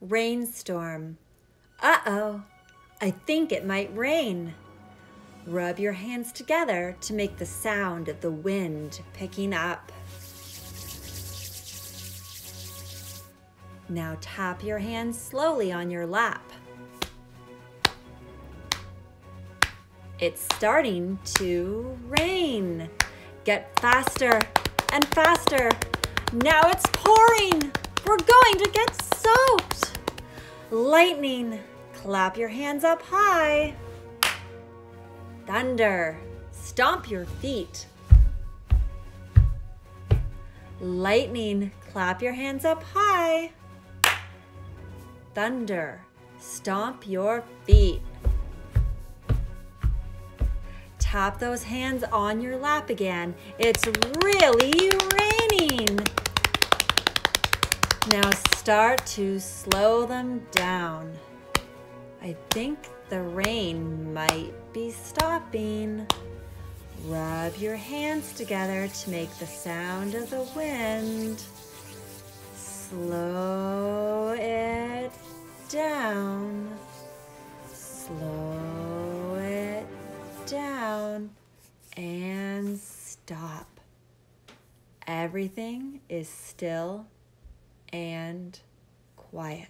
Rainstorm. Uh-oh, I think it might rain. Rub your hands together to make the sound of the wind picking up. Now tap your hands slowly on your lap. It's starting to rain. Get faster and faster. Now it's pouring. We're going to get soaked. Lightning. Clap your hands up high. Thunder. Stomp your feet. Lightning. Clap your hands up high. Thunder. Stomp your feet. Tap those hands on your lap again. It's really raining. Now start to slow them down. I think the rain might be stopping. Rub your hands together to make the sound of the wind. Slow it down. Slow it down and stop. Everything is still and quiet.